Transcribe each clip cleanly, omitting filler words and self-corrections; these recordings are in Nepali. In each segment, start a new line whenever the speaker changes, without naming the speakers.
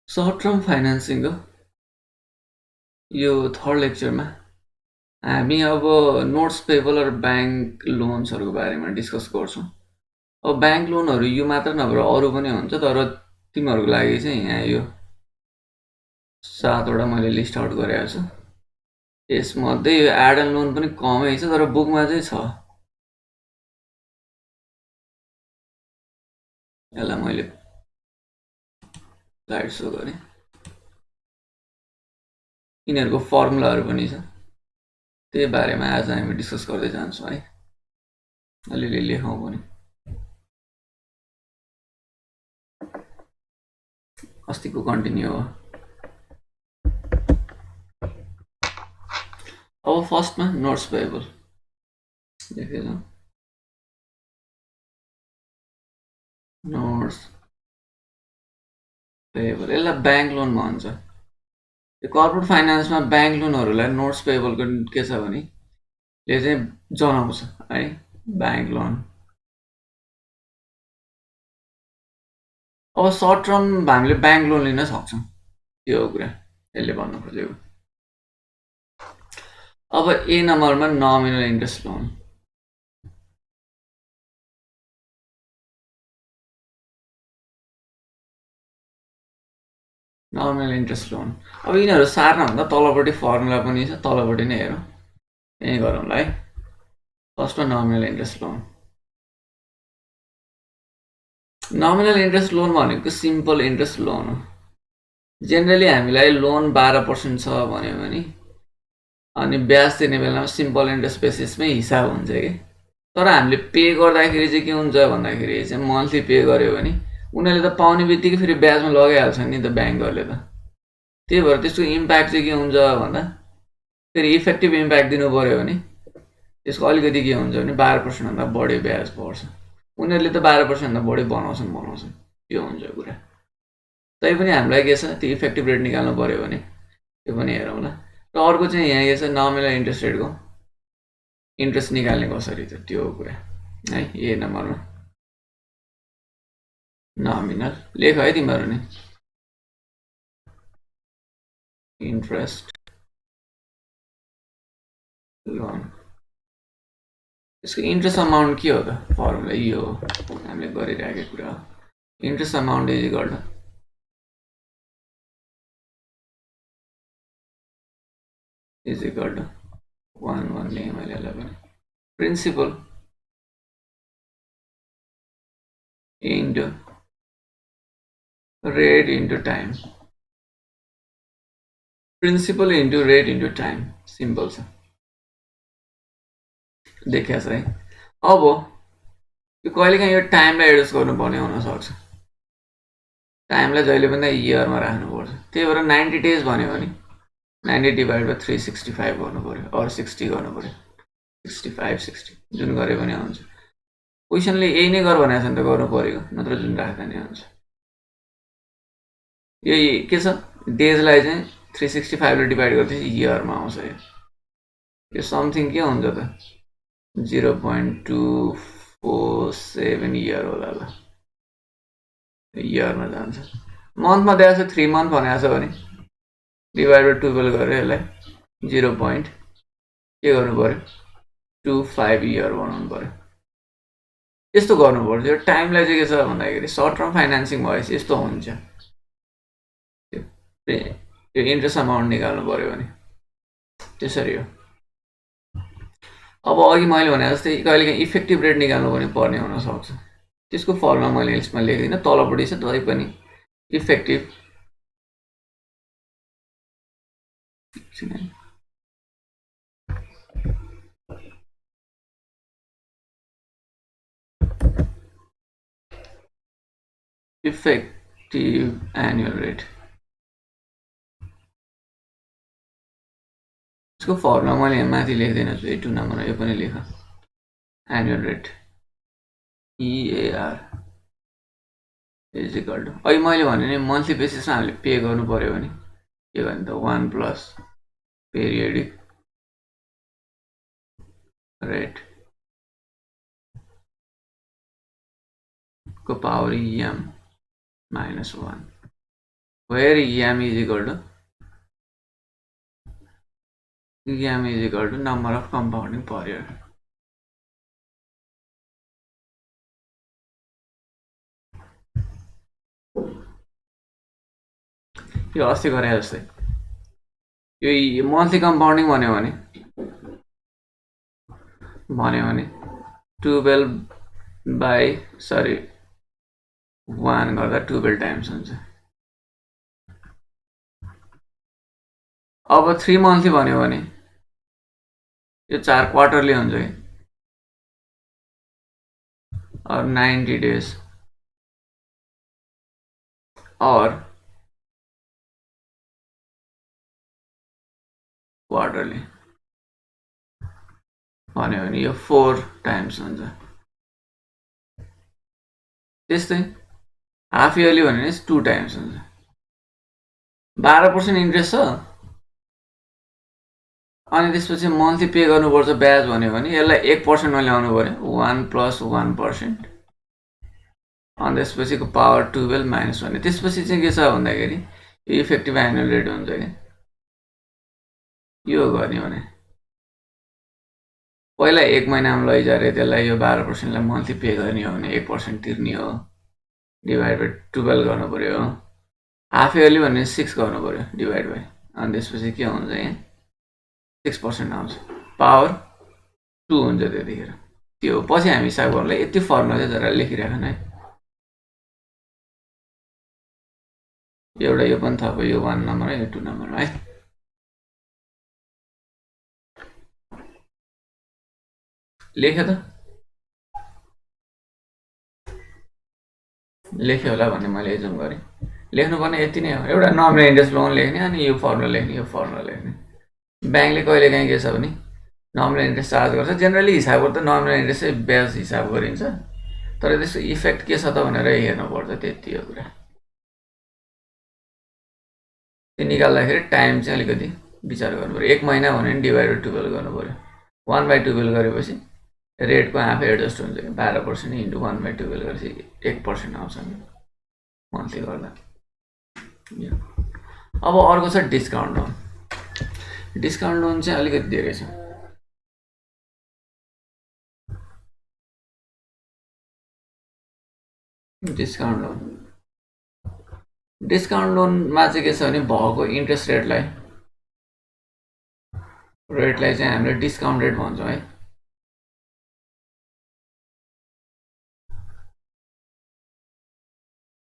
सर्ट टर्म फाइनेन्सिङ हो यो थर्ड लेक्चरमा हामी अब नोट्स पेबल र ब्याङ्क लोन्सहरूको बारेमा डिस्कस गर्छौँ। अब ब्याङ्क लोनहरू यो मात्र नभएर अरू पनि हुन्छ, तर तिमीहरूको लागि चाहिँ यहाँ यो 7वटा मैले लिस्ट आउट गरेको छु। यसमध्ये यो एड एन्ड लोन पनि कमै छ, तर बुकमा चाहिँ छ। यसलाई मैले स्लाइड सो गरेँ। यिनीहरूको फर्मुलाहरू पनि छ, त्यही बारेमा आज हामी डिस्कस गर्दै जान्छौँ है। अलिअलि लेखौँ पनि। अस्तिको कन्टिन्यू हो। अब फर्स्टमा नोट्स पेएबल लेखेछौँ। नोट्स पेएबल यसलाई ब्याङ्क लोन भन्छ। यो कर्पोरेट फाइनेन्समा ब्याङ्क लोनहरूलाई नोट्स पेएबलको के छ भने यो चाहिँ जनाउँछ है, ब्याङ्क लोन। अब सर्ट टर्म हामीले ब्याङ्क लोन लिन सक्छौँ, त्यो हो कुरा यसले भन्नु खोजेको। अब ए नम्बरमा nominal interest loan. Nominal interest loan. अब यिनीहरू सार्नभन्दा तलपट्टि फर्मुला पनि छ, तलपट्टि नै हेरौँ। यहीँ गरौँला है। फर्स्टमा नमिनल interest loan. Nominal interest loan भनेको सिम्पल इन्ट्रेस्ट लोन हो। जेनरली हामीलाई लोन 12% छ भन्यो भने अनि ब्याज तिर्ने बेलामा सिम्पल इन्ट्रेस्ट बेसिसमै हिसाब हुन्छ कि। तर हामीले पे गर्दाखेरि चाहिँ के हुन्छ भन्दाखेरि चाहिँ मन्थली पे गर्यो भने उनीहरूले त पाउने बित्तिकै फेरि ब्याजमा लगाइहाल्छ नि त ब्याङ्कहरूले त। त्यही भएर त्यसको इम्प्याक्ट चाहिँ के हुन्छ भन्दा फेरि इफेक्टिभ इम्प्याक्ट दिनु पऱ्यो भने त्यसको अलिकति के हुन्छ भने 12% भन्दा बढी ब्याज पर्छ। उनीहरूले त 12% भन्दा बढी बनाउँछन्, त्यो हुन्छ कुरा। तैपनि हामीलाई के छ, त्यो इफेक्टिभ रेट निकाल्नु पऱ्यो भने त्यो पनि हेरौँला। र अर्को चाहिँ यहाँ के छ, नमिनल इन्ट्रेस्ट रेटको इन्ट्रेस्ट निकाल्ने कसरी त त्यो हो कुरा है। ए नम्बरमा नमिनल लेख है तिमीहरू नि, इन्ट्रेस्ट लोन। यसको इन्ट्रेस्ट अमाउन्ट के हो त, फर्मुला यो हो हामीले गरिरहेको कुरा हो। Interest amount is equal to is equal to 1 लेखेँ मैले यसलाई पनि, principal into rate into time. Principal into rate into time, simple छ, देखिया छ है। अब यो कहिलेकाहीँ यो टाइमलाई एडजस्ट गर्नुपर्ने हुनसक्छ। टाइमलाई जहिले पनि इयरमा राख्नुपर्छ। त्यही भएर 90 डेज भन्यो भने 90 डिभाइड बाई 365 गर्नु पऱ्यो, अरू 60 गर्नु पऱ्यो। 65 60 जुन गरे पनि हुन्छ। क्वेसनले यही नै गर भनेको छ नि त गर्नु पऱ्यो, नत्र जुन राख्दा नै हुन्छ। यही के छ, डेजलाई चाहिँ 365 ले डिभाइड गर्दाखेरि इयरमा आउँछ। यो समथिङ के हुन्छ त 0.247 इयर होला ल, इयरमा जान्छ। मन्थमा दिएको छ 3 मन्थ भनेको छ भने डिभाइड बाई 12 गरेर यसलाई 0. के गर्नु पऱ्यो 25 इयर बनाउनु पऱ्यो। यस्तो गर्नु पर्छ। यो टाइमलाई चाहिँ के छ भन्दाखेरि सर्ट टर्म फाइनेन्सिङ भएपछि यस्तो हुन्छ। यो इन्ट्रेस्ट अमाउन्ट निकाल्नु पऱ्यो भने त्यसरी हो। अब अघि मैले भने जस्तै कहिलेकाहीँ इफेक्टिभ रेट निकाल्नु पनि पर्ने हुनसक्छ। त्यसको फर्मुला मैले यसमा लेख्दिनँ, तलपट्टि छ, तै पनि इफेक्टिभ एनुअल रेट। यसको फर्मुला मैले यहाँ माथि लेख्दिनँ छु, 2 नम्बर यो पनि लेख, annual rate EAR is equal to, अहिले मैले भने नि मन्थली बेसिसमा हामीले पे गर्नु पऱ्यो भने के गर्ने त 1 प्लस पेरियडिक रेट को power EM -1 where m is equal to number of compounding per year. यो अस्ति गरे जस्तै यो मन्थली कम्पाउन्डिङ भन्यो भने 12 by 1 गर्दा 12 टाइम्स हुन्छ। अब 3 मन्थली भन्यो भने यो 4 क्वार्टरली हुन्छ कि और 90 days और क्वार्टरली भन्यो भने यो 4 टाइम्स हुन्छ। त्यस्तै हाफ इयरली भन्यो भने 2 टाइम्स हुन्छ। 12% इन्ट्रेस्ट छ अनि त्यसपछि मन्थली पे गर्नुपर्छ ब्याज भन्यो भने यसलाई 1% मा ल्याउनु पर्यो 1 + 1% अनि त्यसपछिको पावर 12 माइनस भने त्यसपछि चाहिँ के छ भन्दाखेरि यो इफेक्टिभ एनुअल रेट हुन्छ के यो गर्ने भने पहिला 1 महिनामा लैजारे त्यसलाई यो 12% लाई मन्थली पे गर्ने हो भने 1% तिर्ने हो डिभाइड बाइ 12 गर्नु पर्यो। हाफ इयरली भने 6 गर्नु पर्यो डिभाइड बाइ अनि त्यसपछि के हुन्छ यहाँ 6% आउँछ पावर 2 हुन्छ त्यतिखेर। त्यो पछि हामी हिसाब गर्नुलाई यति फर्मुला चाहिँ जरा लेखिराखन है। एउटा यो पनि थप यो 1 नम्बर यो 2 नम्बर है। लेख्यो त लेख्यो होला भन्ने मैले एजुम गरेँ। लेख्नुपर्ने यति नै हो एउटा नर्मल इन्ट्रेस्ट लोन लेख्ने अनि यो फर्मुला लेख्ने यो फर्मुला लेख्ने। ब्याङ्कले कहिले काहीँ के छ भने नर्मल इन्ट्रेस्ट चार्ज गर्छ जेनरली हिसाब गर्दा नर्मल इन्ट्रेस्ट चाहिँ ब्याज हिसाब गरिन्छ तर त्यसको इफेक्ट के छ त भनेर हेर्नुपर्छ त्यति हो कुरा। त्यो निकाल्दाखेरि टाइम चाहिँ अलिकति विचार गर्नु पर्यो 1 महिना भन्यो भने डिभाइड बाइ 12 गर्नु पर्यो 1/12 गरेपछि रेटको आफै एडजस्ट हुन्छ 12% इन्टु 1/12 गरेपछि 1% आउँछ मन्थली गर्दा। अब अर्को छ डिस्काउन्ट लोन। डिस्काउन्ट लोन चाहिँ अलिकति धेरै छ। डिस्काउन्ट लोनमा चाहिँ के छ भने भएको इन्ट्रेस्ट रेटलाई चाहिँ हामीले डिस्काउन्ट रेट भन्छौँ है।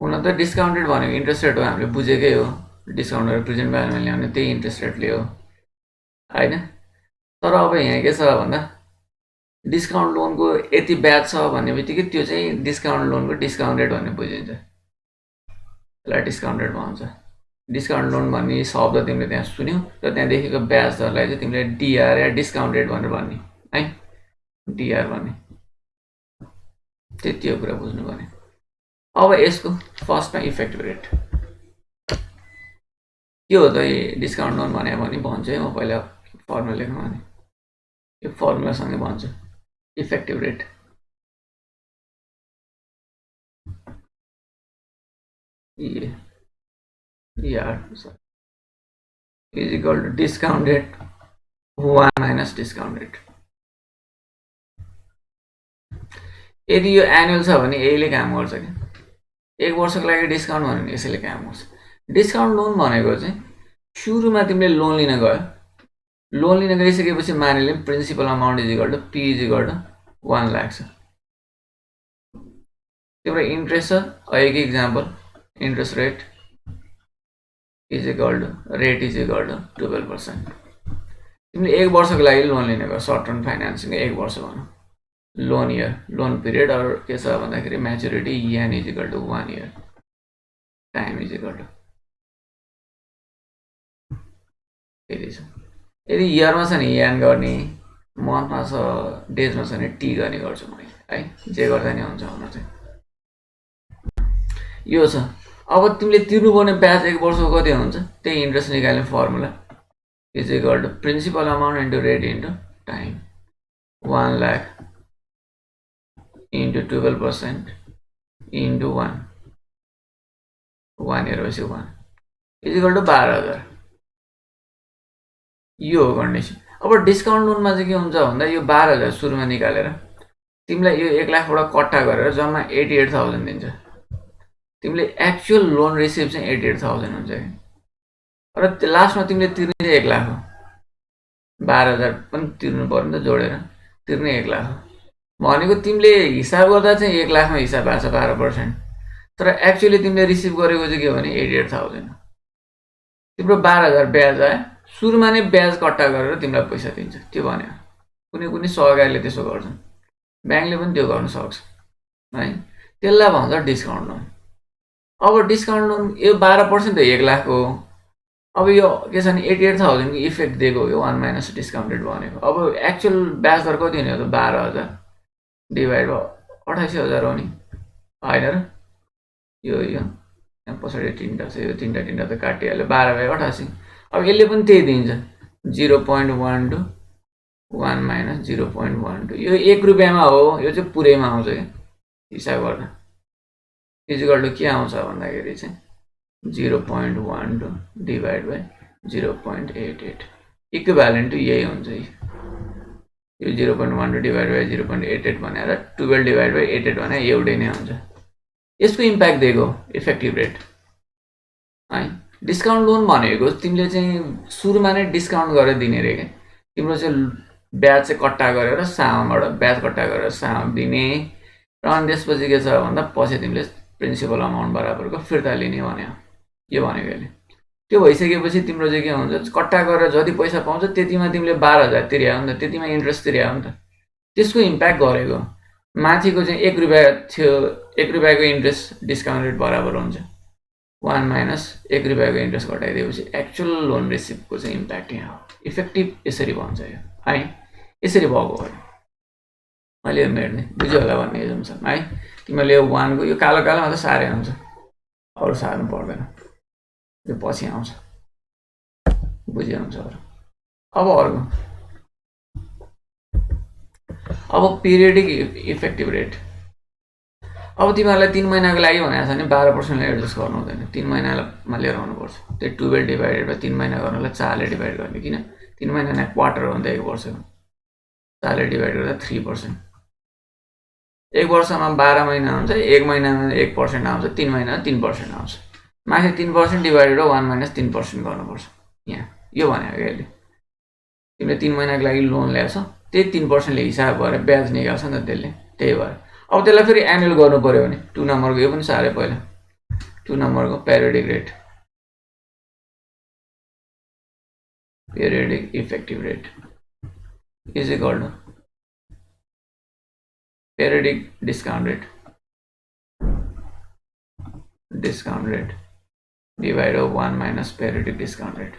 हुन त डिस्काउन्ट रेट भनेको इन्ट्रेस्ट रेट हो हामीले बुझेकै हो डिस्काउन्ट गरेर प्रेजेन्ट भ्यालुमा ल्याउने त्यही इन्ट्रेस्ट रेटले हो हैन। तर अब यहाँ के छ भन्दा डिस्काउन्ट लोनको यति ब्याज छ भन्ने बित्तिकै त्यो चाहिँ डिस्काउन्ट लोनको डिस्काउन्ट रेट भन्ने बुझिन्छ त्यसलाई डिस्काउन्ट रेट भन्छ। डिस्काउन्ट लोन भन्ने शब्द तिमीले त्यहाँ सुन्यौ र त्यहाँदेखिको ब्याज दरलाई चाहिँ तिमीले डिआर या डिस्काउन्ट रेट भनेर भन्ने है डिआर भन्ने त्यति हो कुरा बुझ्नु पर्ने। अब यसको फर्स्टमा इफेक्टिभ रेट के हो त डिस्काउन्ट लोन भने भन्छु है म पहिला फर्मुला लेख्नु भने यो फर्मुलासँगै भन्छु effective rate is equal to discount rate 1 minus discount rate. यदि यो एनुअल छ भने यसले काम गर्छ कि 1 वर्षको लागि डिस्काउन्ट भन्यो भने यसैले काम गर्छ। डिस्काउन्ट लोन भनेको चाहिँ सुरुमा तिमीले लोन लिन गयो लोन लिन गइसकेपछि मानिले principal amount is equal to P is equal to 1 lakh छ तिम्रो इन्ट्रेस्ट छ अहिलेको example interest rate is equal to rate is equal to 12%। तिमीले 1 वर्षको लागि लोन लिने गयो सर्ट टर्म फाइनान्सिङ 1 वर्ष भनौँ लोन इयर लोन पिरियड अरू के छ भन्दाखेरि maturity n is equal to 1 year time is equal to यति छ। यदि इयरमा छ नि एन गर्ने मन्थमा छ डेजमा छ भने टी गर्ने गर्छु मैले है जे गर्दा नि हुन्छ हुन चाहिँ यो छ। अब तिमीले तिर्नुपर्ने ब्याज 1 वर्षको कति हुन्छ त्यही इन्ट्रेस्ट निकाल्ने formula is equal to principal amount into rate into time 1 lakh into 12% into 1 year पछि 1 इक्वल टु 12,000 यो हो कन्डिसन। अब डिस्काउन्ट लोनमा चाहिँ के हुन्छ भन्दा यो 12,000 सुरुमा निकालेर तिमीलाई यो 1 लाखबाट कट्टा गरेर जम्मा 88,000 दिन्छ। तिमीले एक्चुअल लोन रिसिभ चाहिँ 88,000 हुन्छ कि र लास्टमा तिमीले तिर्ने चाहिँ 1 लाख हो। 12,000 पनि तिर्नु पर्यो नि त जोडेर तिर्ने 1 लाख हो भनेको तिमीले हिसाब गर्दा चाहिँ 1 लाखमा हिसाब भएको छ 12%, तर एक्चुअली तिमीले रिसिभ गरेको चाहिँ के हो भने 88,000 हो। तिम्रो 12,000 ब्याज आयो, सुरुमा नै ब्याज कट्टा गरेर तिमीलाई पैसा दिन्छ। त्यो भन्यो कुनै कुनै सहकारीले त्यसो गर्छन्, ब्याङ्कले पनि त्यो गर्न सक्छ है, त्यसलाई भन्छ डिस्काउन्ट लोन। अब डिस्काउन्ट लोन यो 12% त 1 लाख हो। अब यो के छ भने 88,000 को इफेक्ट दिएको हो यो 1 माइनस डिस्काउन्टेड भनेको। अब एक्चुअल ब्याज दर कति हुने हो त 12,000 डिभाइड भयो 88,000 हो नि होइन र। यो यहाँ पछाडि तिनवटा छ, यो तिनवटा त काटिहाल्यो, 12/88। अब यसले पनि त्यही दिन्छ 0.12 1 माइनस 0.12। यो 1 रुपियाँमा हो, यो चाहिँ पुरैमा आउँछ क्या हिसाब गर्दा। इजिकल टु के आउँछ भन्दाखेरि चाहिँ 0.12 डिभाइड बाई 0.88 इक्विभ्यालेन्ट टु यही हुन्छ। यो 0.12 डिभाइड बाई 0.88 भनेर 12 डिभाइड बाई 88 भने एउटै नै हुन्छ। यसको इम्प्याक्ट दिएको इफेक्टिभ रेट है। डिस्काउन्ट लोन भनेको तिमीले चाहिँ सुरुमा नै डिस्काउन्ट गरेर दिने रे क्या। तिम्रो चाहिँ ब्याज चाहिँ कट्टा गरेर सामाबाट ब्याज कट्टा गरेर सामा दिने र अनि त्यसपछि के छ भन्दा पछि तिमीले प्रिन्सिपल अमाउन्ट बराबरको फिर्ता लिने भन्यो। यो भनेको यसले त्यो भइसकेपछि तिम्रो चाहिँ के हुन्छ, कट्टा गरेर जति पैसा पाउँछ त्यतिमा तिमीले 12,000 तिर्यायो नि त, त्यतिमा इन्ट्रेस्ट तिर्यायो नि त। त्यसको इम्प्याक्ट गरेको माथिको चाहिँ 1 रुपियाँ थियो, 1 रुपियाँको इन्ट्रेस्ट डिस्काउन्ट रेट बराबर हुन्छ 1 माइनस 1 रुपियाँको इन्ट्रेस्ट घटाइदिएपछि एक्चुअल लोन रिसिभको चाहिँ इम्प्याक्ट यहाँ हो। इफेक्टिभ यसरी भन्छ यो है, यसरी भएको हो। मैले यो मेट्ने बुझ्यो होला भन्ने एजम्सन है। तिमीले यो 1 को यो कालो कालोमा त साह्रै हुन्छ, अरू सार्नु पर्दैन, यो पछि आउँछ, बुझ्यो हुन्छ अरू। अब अर्को, अब पिरियडिक इफेक्टिभ रेट। अब तिमीहरूलाई 3 महिनाको लागि भनेको छ भने 12% एडजस्ट गर्नु हुँदैन, 3 महिनामा लिएर आउनुपर्छ। त्यो 12 डिभाइडेड बाई 3 महिना गर्नुलाई 4 ले डिभाइड गर्ने, किन 3 महिना न क्वार्टर हो नि त 1 वर्षको, 4 ले डिभाइड गर्दा 3%। 1 वर्षमा 12 महिना हुन्छ, 1 महिनामा 1% आउँछ, 3 महिनामा 3% आउँछ। माथि 3% डिभाइडेड 1 माइनस 3% गर्नुपर्छ यहाँ। यो भनेको यसले तिमीले 3 महिनाको लागि लोन ल्याएछौ, त्यही 3%ले हिसाब गरेर ब्याज निकाल्छ नि त त्यसले, त्यही भएर। अब त्यसलाई फेरि एनुअल गर्नु पर्यो भने 2 नम्बरको यो पनि साह्रै पहिला 2 नम्बरको periodic rate, periodic effective rate is equal to periodic discount rate divide 1 minus periodic discount rate.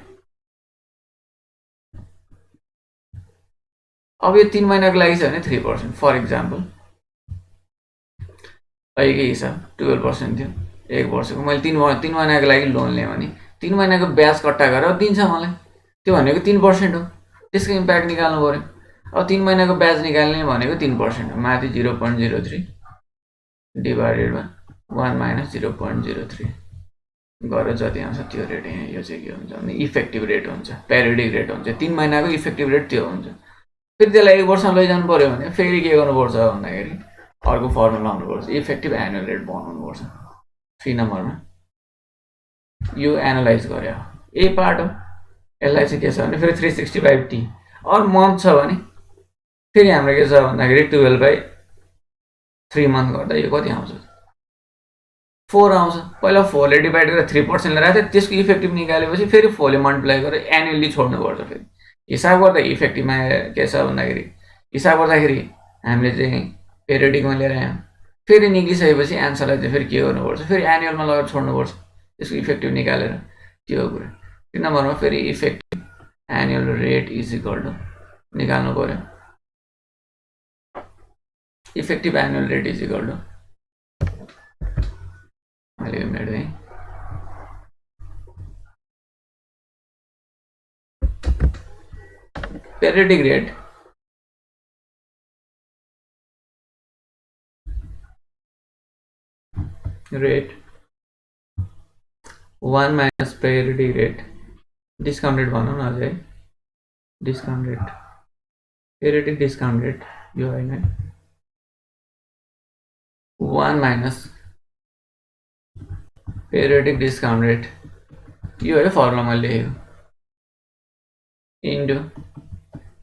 अब यो 3 महिनाको लागि छ भने 3%। फर इक्जाम्पल अहिलेकै हिसाब 12% थियो 1 वर्षको, मैले 3 महिनाको लागि लोन लिएँ भने 3 महिनाको ब्याज कट्टा गरेर दिन्छ मलाई, त्यो भनेको 3% हो। त्यसको इम्प्याक्ट निकाल्नु पर्यो। अब 3 महिनाको ब्याज निकाल्ने भनेको 3% हो, माथि 0.03 डिभाइडेड बाई 1 माइनस 0.03 गरेर जति आउँछ त्यो रेट यहाँ। यो चाहिँ के हुन्छ भने इफेक्टिभ रेट हुन्छ, पेरियोडिक रेट हुन्छ। 3 महिनाको इफेक्टिभ रेट त्यो हुन्छ। फेरि त्यसलाई 1 वर्षमा लैजानु पर्यो भने फेरि के गर्नुपर्छ भन्दाखेरि अर्को फर्मुला आउनुपर्छ, इफेक्टिभ एनुअल रेट बनाउनुपर्छ। 3 नम्बरमा यो एनालाइज गरे यही पार्ट हो। यसलाई चाहिँ के छ भने फेरि 365T अर मन्थ छ भने फेरि हाम्रो के छ भन्दाखेरि 12/3 मन्थ गर्दा यो कति आउँछ 4 आउँछ। पहिला 4 ले डिभाइड गरेर 3% लिएर आएको थियो, त्यसको इफेक्टिभ निकालेपछि फेरि 4 ले मल्टिप्लाई गरेर एनुअली छोड्नुपर्छ। फेरि हिसाब गर्दा इफेक्टिभमा के छ भन्दाखेरि हिसाब गर्दाखेरि हामीले चाहिँ पेरियोडिकमा लिएर आयौँ, फेरि निक्लिसकेपछि एन्सरलाई चाहिँ फेरि के गर्नुपर्छ, फेरि एनुअलमा लगेर छोड्नुपर्छ त्यसको इफेक्टिभ निकालेर। त्यो हो कुरा। 3 नम्बरमा फेरि effective annual rate is equal to निकाल्नु पर्यो, effective annual rate is equal to मैले यो मेट्दै periodic rate 1 minus periodic rate discount rate भनौँ न अझै discount rate periodic discount rate यो होइन 1 माइनस पेरियोडिक डिस्काउन्ट रेट यो है फर्मुला मैले लेखेको इन्टु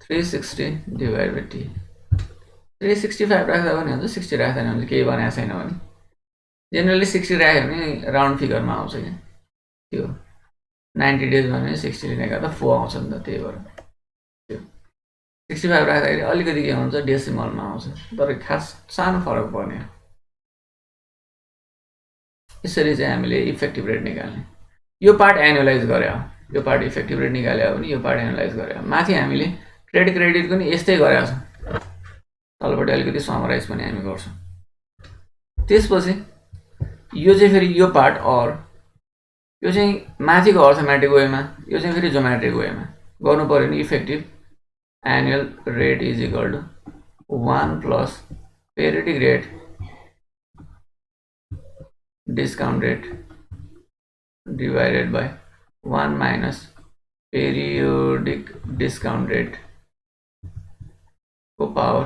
360 डिभाइड बाई टी 365 राख्दा पनि हुन्छ 60 राख्दा पनि हुन्छ केही बनाएको छैन भने जेनरली 60 राख्यो भने राउन्ड फिगरमा आउँछ क्या त्यो 90 डेज भने 60 लिने गर्दा 4 आउँछ नि त त्यही भएर त्यो 65 राख्दाखेरि अलिकति के हुन्छ डेसिमलमा आउँछ तर खास सानो फरक पर्ने यसरी चाहिँ हामीले इफेक्टिभ रेट निकाल्ने यो पार्ट एनालाइज गरे हो यो पार्ट इफेक्टिभ रेट निकाल्यो भने यो पार्ट एनालाइज गरे माथि हामीले क्रेडिट पनि यस्तै गरेका छौँ तलपट्टि अलिकति समराइज पनि हामी गर्छौँ त्यसपछि यो चाहिँ फेरि यो पार्ट और यो चाहिँ माथिको अर्थमेटिक वेमा यो चाहिँ फेरि जोमेट्रिक वेमा गर्नु पर्यो नि effective annual rate is equal to 1 plus periodic rate discount rate divided by 1 minus periodic discount rate को power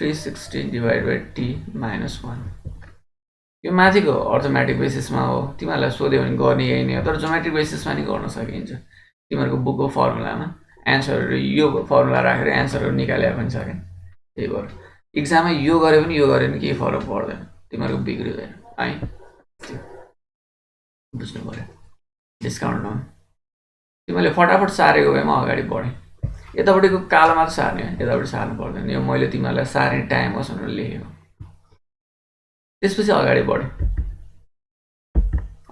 360 divide by T minus 1 यो माथिको अर्थमेटिक बेसिसमा हो तिमीहरूलाई सोध्यो भने गर्ने यही नै हो तर जोमेट्रिक बेसिसमा नि गर्न सकिन्छ तिमीहरूको बुकको फर्मुलामा एन्सरहरू यो फर्मुला राखेर एन्सरहरू निकाले पनि सके त्यही भएर इक्जाममा यो गरे पनि यो गरे पनि केही फरक पर्दैन तिमीहरूको बिग्रिँदैन है बुझ्नु पर्यो डिस्काउन्ट लोन तिमीले फटाफट सारेको भएमा अगाडि बढे यतापट्टिको कालो मात्र सार्ने यतापट्टि सार्नु पर्दैन यो मैले तिमीहरूलाई सार्ने टाइम होस् भनेर लेखेको त्यसपछि अगाडि बढे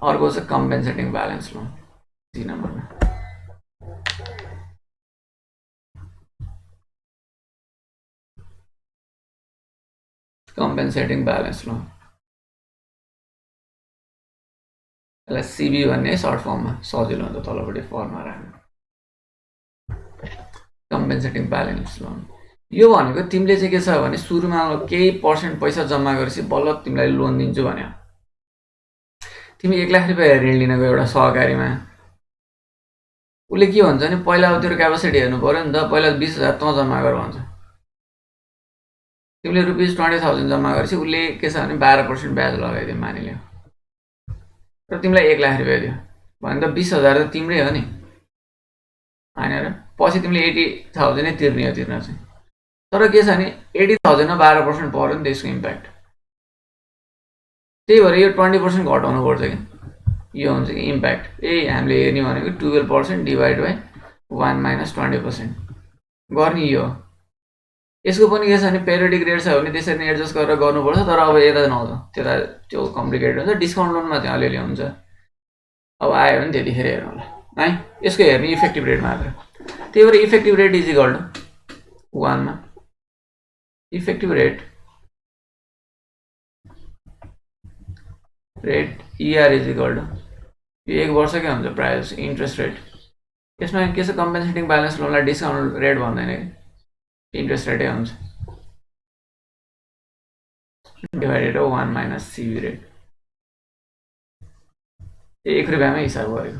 अर्को चाहिँ कम्पेन्सेटिङ ब्यालेन्स लोन 3 नम्बरमा कम्पेन्सेटिङ ब्यालेन्स लोन यसलाई सिबी भन्ने सर्ट फर्ममा सजिलो हुन्छ तलपट्टि फर्ममा राख्नु कम्पेन्सेटिङ ब्यालेन्स लोन यो भनेको तिमीले चाहिँ के छ भने सुरुमा केही पर्सेन्ट पैसा जम्मा गरेपछि बल्ल तिमीलाई लोन दिन्छु भन्यो तिमी 1 लाख रुपैयाँ ऋण लिन गयो एउटा सहकारीमा उसले के भन्छ भने पहिला तेरो क्यापेसिटी हेर्नु पर्यो नि त पहिला 20,000 तँ जम्मा गर भन्छ तिमीले ₹20,000 जम्मा गरेपछि उसले के छ भने 12% ब्याज लगाइदियो मानिलियो र तिमीलाई 1 लाख रुपैयाँ दियो भने त 20,000 त तिम्रै हो नि हैन र पछि तिमीले 80,000 नै तिर्ने हो तिर्न चाहिँ तर के छ भने 80,000 मा 12% पर्यो नि त्यसको इम्प्याक्ट त्यही भएर यो 20% घटाउनु पर्छ कि यो हुन्छ कि इम्प्याक्ट हामीले हेर्ने भनेको 12% डिवाइड बाई 1 माइनस 20% गर्ने यो यसको पनि के छ भने पेरियोडिक रेट छ भने त्यसरी नै एडजस्ट गरेर गर्नुपर्छ तर अब यता नआउँछ त्यता त्यो कम्प्लिकेटेड हुन्छ डिस्काउन्ट लोनमा चाहिँ अलिअलि हुन्छ अब आयो भने त्यतिखेर हेर्नु होला है यसको हेर्ने इफेक्टिभ रेट मात्र त्यही भएर effective rate is equal to 1 मा effective rate ER is equal to यो 1 वर्षकै हुन्छ प्रायः जस्तो इन्ट्रेस्ट रेट यसमा के छ कम्पेन्सेटिङ ब्यालेन्स लोनलाई डिस्काउन्ट रेट भन्दैन कि इन्ट्रेस्ट रेटै हुन्छ डिवाइडेड 1 माइनस सिबी रेट 1 रुपैयाँमै हिसाब गरेको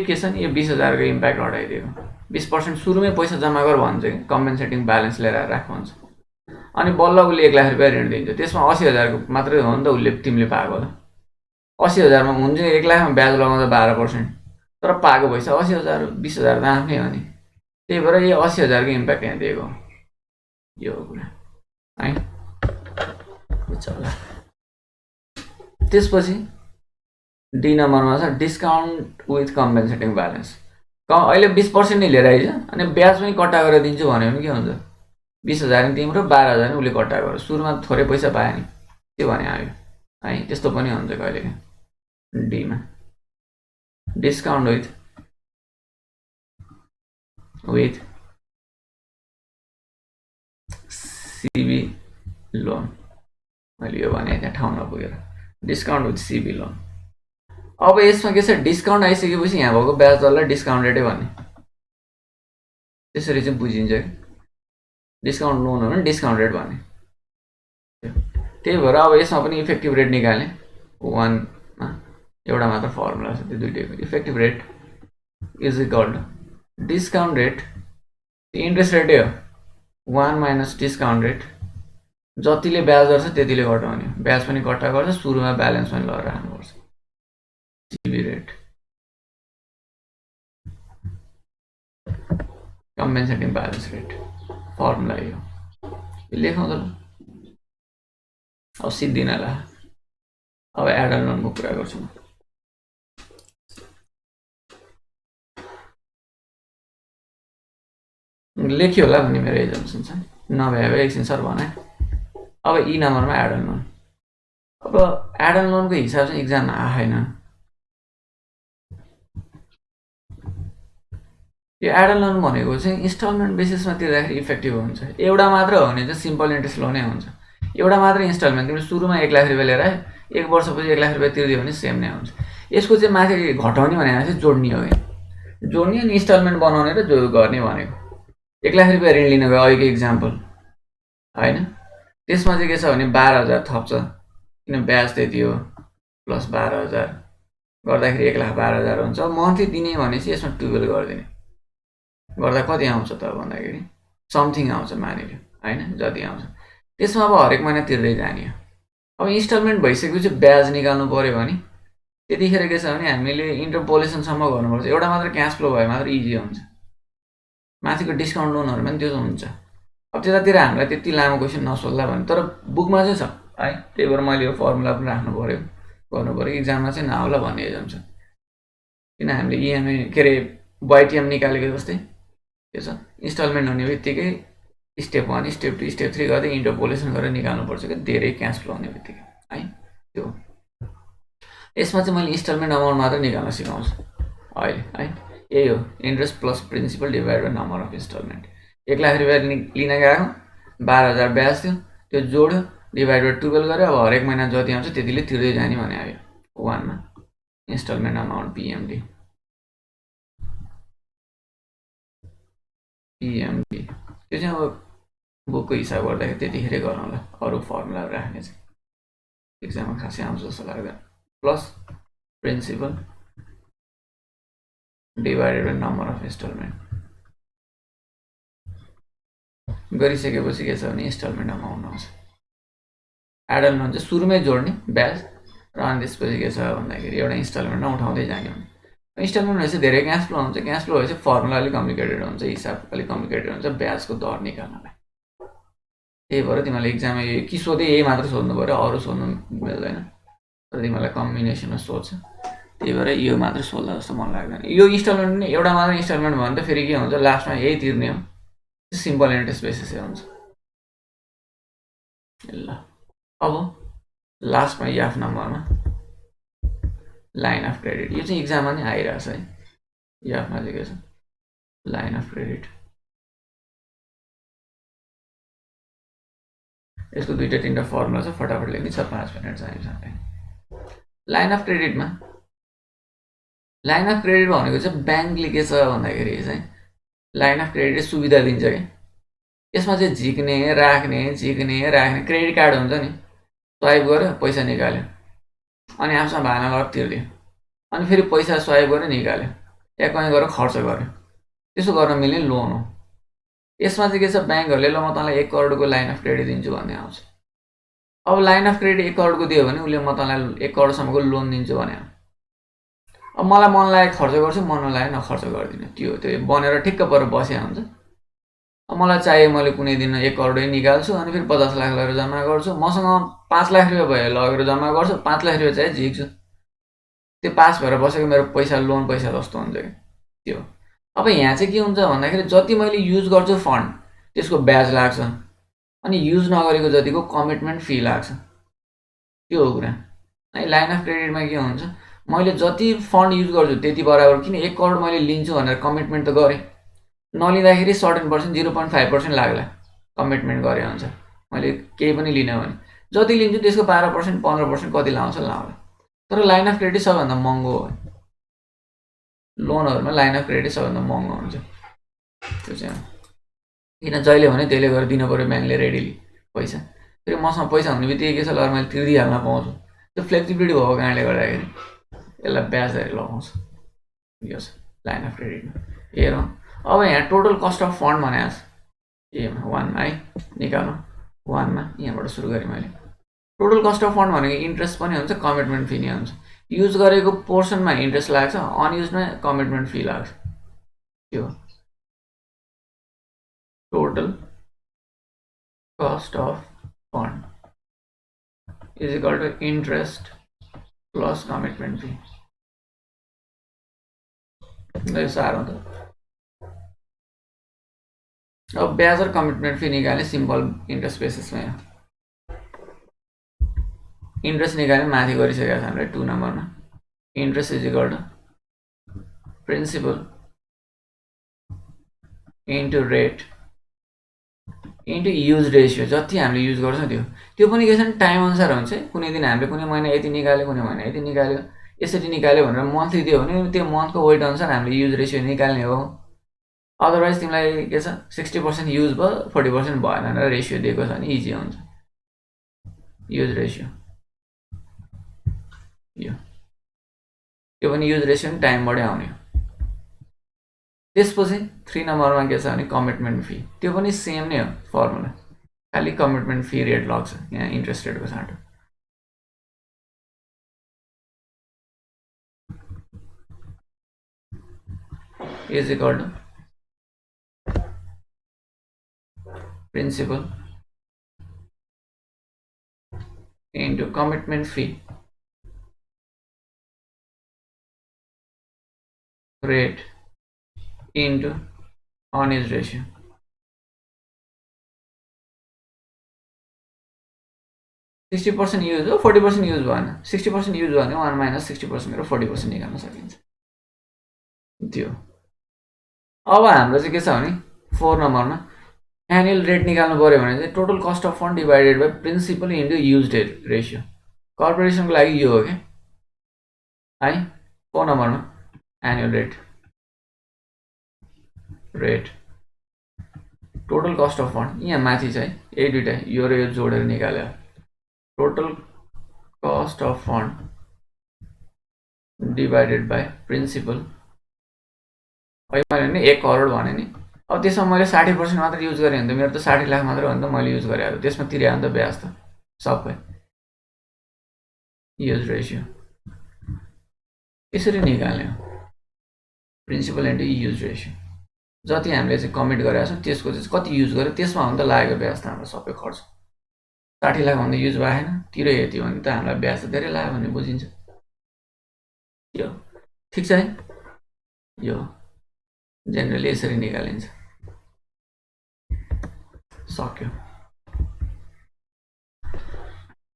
के छ नि यो 20,000 को इम्प्याक्ट हटाइदिएको 20% सुरुमै पैसा जम्मा गर भन्छ कि कम्पेन्सेटिङ ब्यालेन्स लिएर राख भन्छ अनि बल्ल उसले 1 लाख रुपैयाँ ऋण दिन्छ त्यसमा 80,000 को मात्रै हो नि त उसले तिमीले पाएको त 80,000 मा हुन्छ 1 लाखमा ब्याज लगाउँदा 12% तर पाएको पैसा 80,000 20,000 त आफ्नै हो नि त्यही भएर यो 80,000 को इम्प्याक्ट यहाँ दिएको यो कुरा है बुझ्छ होला त्यसपछि डी नम्बरमा छ डिस्काउन्ट विथ कम्पेन्सेटिङ ब्यालेन्स अहिले 20% नै लिएर आइज अनि ब्याज पनि कट्टा गरेर दिन्छु भन्यो भने के हुन्छ 20,000 नि तिम्रो 12,000 नि उसले कट्टा गरेर सुरुमा थोरै पैसा पाए नि त्यो भने आयो है त्यस्तो पनि हुन्छ कहिलेकाहीँ डी मा डिस्काउन्ट विथ सिबी लोन मैले यो भने त्यहाँ ठाउँ नपुगेर डिस्काउन्ट विथ सिबी लोन अब यसमा के छ डिस्काउन्ट आइसकेपछि यहाँ भएको ब्याज दरलाई डिस्काउन्ट रेटै भन्ने त्यसरी चाहिँ बुझिन्छ कि डिस्काउन्ट लोन हो भने डिस्काउन्ट रेट भन्ने त्यही भएर अब यसमा पनि इफेक्टिभ रेट निकाल्ने 1 मा एउटा मात्र फर्मुला छ त्यो दुईटैको effective rate is equal to discount rate interest रेटै हो 1 माइनस डिस्काउन्ट रेट जतिले ब्याज गर्छ त्यतिले घटाउने ब्याज पनि कट्टा गर्छ सुरुमा ब्यालेन्स पनि लगाएर राख्नुपर्छ GB rate compensating balance rate formula यो लेखौँ त अब सिद्धिनला अब एडल लोनको कुरा गर्छु म लेख्यो होला भन्ने मेरो एजम्सन छ नभए एकछिन सर भने अब ई नम्बरमा एडल लोन अब एडल लोनको हिसाब चाहिँ इक्जाममा आएन यो एडल लोन भनेको चाहिँ इन्स्टलमेन्ट बेसिसमा तिर्दाखेरि इफेक्टिभ हुन्छ एउटा मात्र हो भने चाहिँ सिम्पल इन्ट्रेस्ट लोनै हुन्छ एउटा मात्र इन्स्टलमेन्ट तिमीले सुरुमा 1 लाख रुपियाँ लिएर एक वर्षपछि 1 लाख रुपियाँ तिर्दियो भने सेम नै हुन्छ यसको चाहिँ माथि घटाउने भनेको चाहिँ जोड्ने हो जोड्ने अनि इन्स्टलमेन्ट बनाउने र जो गर्ने भनेको 1 लाख रुपियाँ ऋण लिन गयो अहिलेको इक्जाम्पल होइन त्यसमा चाहिँ के छ भने 12,000 थप्छ किन ब्याज त्यति हो प्लस 12,000 गर्दाखेरि 1,12,000 हुन्छ मन्थली दिने भनेपछि यसमा 12 गरिदिने गर्दा कति आउँछ त भन्दाखेरि समथिङ आउँछ मानिलियो होइन जति आउँछ त्यसमा अब हरेक महिना तिर्दै जाने हो अब इन्स्टलमेन्ट भइसकेपछि ब्याज निकाल्नु पर्यो भने त्यतिखेर के छ भने हामीले इन्टरपोलेसनसम्म गर्नुपर्छ एउटा मात्र क्यास फ्लो भए मात्र इजी हुन्छ माथिको डिस्काउन्ट लोनहरू पनि त्यो हुन्छ अब त्यतातिर हामीलाई त्यति लामो क्वेसन नसोध्ला भने तर बुकमा चाहिँ छ है त्यही भएर मैले यो फर्मुला पनि राख्नु पर्यो गर्नु पर्यो इक्जाममा चाहिँ नआउला भन्ने एजम छ किन हामीले इएमआई के अरे वाइटिएम निकालेको जस्तै के छ इन्स्टलमेन्ट हुने बित्तिकै स्टेप 1 स्टेप 2 स्टेप 3 गर्दै इन्टरपोलेसन गरेर निकाल्नुपर्छ कि धेरै क्यास फ्लो हुने बित्तिकै है त्यो यसमा चाहिँ मैले इन्स्टलमेन्ट अमाउन्ट मात्र निकाल्न सिकाउँछु अहिले है यही हो interest plus principal divide by number of instalment 1 लाख रुपियाँ लिन गएको 12,000 ब्याज थियो त्यो जोड्यो डिभाइड बाई 12 गऱ्यो अब हरेक महिना जति आउँछ त्यतिले तिर्दै जाने भने आयो 1 मा इन्स्टलमेन्ट अमाउन्ट पिएमडी त्यो चाहिँ अब बुकको हिसाब गर्दाखेरि त्यतिखेर गरौँला अरू फर्मुलाहरू राख्ने चाहिँ एक्जाममा खासै आउँछ जस्तो लाग्दैन plus principal divided by number of instalment गरिसकेपछि के छ भने इन्स्टलमेन्ट अमाउन्ट आउँछ एडल लोन चाहिँ सुरुमै जोड्ने ब्याज र अनि त्यसपछि के छ भन्दाखेरि एउटा इन्स्टलमेन्टमा उठाउँदै जाने हो इन्स्टलमेन्ट भएपछि धेरै क्यास फ्लो हुन्छ क्यास फ्लो भएपछि फर्मुला अलिक कम्प्लिकेटेड हुन्छ हिसाब अलिक कम्प्लिकेटेड हुन्छ ब्याजको दर निकाल्नलाई त्यही भएर तिमीलाई इक्जाममा कि सोधे यही मात्र सोध्नु पऱ्यो अरू सोध्नु मिल्दैन तर तिमीलाई कम्बिनेसनमा सोध्छ त्यही भएर यो मात्र सोध्दा जस्तो मन लाग्दैन यो इन्स्टलमेन्ट पनि एउटा मात्र इन्स्टलमेन्ट भयो भने त फेरि के हुन्छ लास्टमा यही तिर्ने हो सिम्पल इन्ट्रेस्ट बेसिसै हुन्छ ल अब लास्टमा याफ नम्बरमा लाइन अफ क्रेडिट यो चाहिँ इक्जाममा नै आइरहेछ है याफमा चाहिँ के छ लाइन अफ क्रेडिट यसको 2-3 फर्मुला छ फटाफट लेख्ने छ 5 मिनट चाहिन्छ लाइन अफ क्रेडिटमा लाइन अफ क्रेडिट भनेको चाहिँ ब्याङ्कले के छ भन्दाखेरि चाहिँ लाइन अफ क्रेडिट सुविधा दिन्छ कि यसमा चाहिँ झिक्ने राख्ने क्रेडिट कार्ड हुन्छ नि स्वाइप गर्यो पैसा निकाल्यो अनि आफूसँग भाना लगेर तिर्दियो अनि फेरि पैसा स्वाइप गरेर निकाल्यो या कहीँ गएर खर्च गर्यो त्यसो गर्न मिल्ने लोन हो यसमा चाहिँ के छ ब्याङ्कहरूले ल म तँलाई 1 करोडको लाइन अफ क्रेडिट दिन्छु भन्ने आउँछ अब लाइन अफ क्रेडिट 1 करोडको दियो भने उसले म तँलाई 1 करोडसम्मको लोन दिन्छु भने अब मलाई मन लागेको खर्च गर्छु मन नलागे नखर्च गर्दिनँ त्यो बनेर ठिक्क परेर बसेको हुन्छ अब मलाई चाहियो मैले कुनै दिन 1 करोडै निकाल्छु अनि फेरि 50 लाख लगेर जम्मा गर्छु मसँग 5 लाख रुपियाँ भयो लगेर जम्मा गर्छु 5 लाख रुपियाँ चाहिँ झिक्छु त्यो पास भएर बसेको मेरो पैसा लोन पैसा जस्तो हुन्छ कि त्यो अब यहाँ चाहिँ के हुन्छ भन्दाखेरि जति मैले युज गर्छु फन्ड त्यसको ब्याज लाग्छ अनि युज नगरेको जतिको कमिटमेन्ट फी लाग्छ त्यो हो कुरा है लाइन अफ क्रेडिटमा के हुन्छ मैले जति फन्ड युज गर्छु त्यति बराबर किन 1 करोड मैले लिन्छु भनेर कमिटमेन्ट त गरेँ नलिँदाखेरि 0.5% लाग्ला कमिटमेन्ट गरे हुन्छ मैले केही पनि लिन भने जति लिन्छु त्यसको 12% 15% कति लाउँछ लाउँला तर लाइन अफ क्रेडिट सबभन्दा महँगो हो लोनहरुमा लाइन अफ क्रेडिट सबभन्दा महँगो हुन्छ त्यो चाहिँ किन जहिले भने त्यसले गरेर दिन पर्यो ब्याङ्कले रेडीली पैसा फेरि मसँग पैसा हुने बित्तिकै के छ ल मैले तिर्दिहाल्न पाउँछु त्यो फ्लेक्सिबिलिटी भएको कारणले गर्दाखेरि यसलाई ब्याजहरू लगाउँछ यो छ लाइन अफ क्रेडिटमा हेरौँ अब यहाँ टोटल कस्ट अफ फन्ड भनेको छ एमा 1 मा है निकालौँ 1 मा यहाँबाट सुरु गरेँ मैले टोटल कस्ट अफ फन्ड भनेको इन्ट्रेस्ट पनि हुन्छ कमिटमेन्ट फी नै हुन्छ युज गरेको पोर्सनमा इन्ट्रेस्ट लाग्छ अनयुजमा कमिटमेन्ट फी लाग्छ त्यो total cost of fund is equal to interest plus commitment fee साह्रो त अब ब्याज र कमिटमेन्ट फी निकाल्ने सिम्पल इन्ट्रेस्ट बेसिसमा इन्ट्रेस्ट निकाल्ने माथि गरिसकेको छ हामीले 2 नम्बरमा interest is equal to principal into rate into use ratio जति हामीले युज गर्छौँ त्यो पनि के छ भने टाइम अनुसार हुन्छ कुनै दिन हामीले कुनै महिना यति निकाल्यो कुनै महिना यति निकाल्यो यसरी निकाल्यो भनेर मन्थली दियो भने त्यो मन्थको वेट अनुसार हामीले युज रेसियो निकाल्ने हो अदरवाइज तिमीलाई के छ 60% युज भयो 40% भएन भनेर रेसियो दिएको छ भने इजी हुन्छ युज रेसियो यो पनि युज रेसियो पनि टाइमबाटै आउने हो त्यसपछि 3 नम्बरमा के छ भने कमिटमेन्ट फी त्यो पनि सेम नै हो फर्मुला खाली कमिटमेन्ट फी रेट लाग्छ यहाँ इन्ट्रेस्ट रेटको साटो is equal to principal into commitment fee rate into unused ratio sixty percent use हो 40% युज भएन 60% युज भयो भने 1 माइनस 60% गरेर 40% निकाल्न सकिन्छ त्यो अब हाम्रो चाहिँ के छ भने 4 नम्बरमा एनुअल रेट निकाल्नु पर्यो भने चाहिँ total cost of fund divided by principal into use ratio कर्पोरेसनको लागि यो हो क्या है 4 नम्बरमा annual rate total cost of fund यहाँ माथि चाहिँ यही दुईटा यो र यो जोडेर निकाल्यो total cost of fund divided by principal मैले नि 1 करोड भने नि अब त्यसमा मैले 60% मात्र युज गरेँ भने त मेरो त 60 लाख मात्र हो नि त मैले युज गरेँ त्यसमा तिरे नि त ब्याज त सबै युज रेसियो यसरी निकाल्ने हो प्रिन्सिपल इन्टु युज रेसियो जति हामीले चाहिँ कमिट गरेका छौँ त्यसको चाहिँ कति युज गर्यो त्यसमा हो नि त लागेको ब्याज त हाम्रो सबै खर्च 60 लाख भन्दा युज भएन तिरो यति भने त हामीलाई ब्याज त धेरै लाग्यो भन्ने बुझिन्छ यो ठिक छ है यो जेनरली यसरी निकालिन्छ सक्यो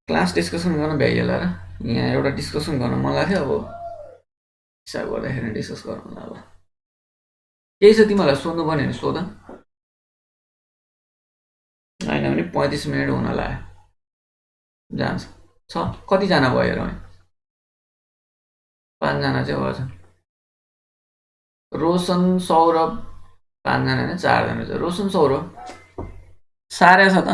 क्लास डिस्कसन गर्न भ्याइएला र यहाँ एउटा डिस्कसन गर्न मन लाग्थ्यो अब हिसाब गर्दाखेरि डिस्कस गरौँला अब केही छ तिमीहरूलाई सोध्नु पर्ने भने सोध होइन भने 35 मिनट हुन लाग्यो जान्छ छ कतिजना भयो हेर 5 जना चाहिँ भएछ रोशन सौरभ 5 जना होइन 4 जना छ रोशन सौरभ साह्रै छ त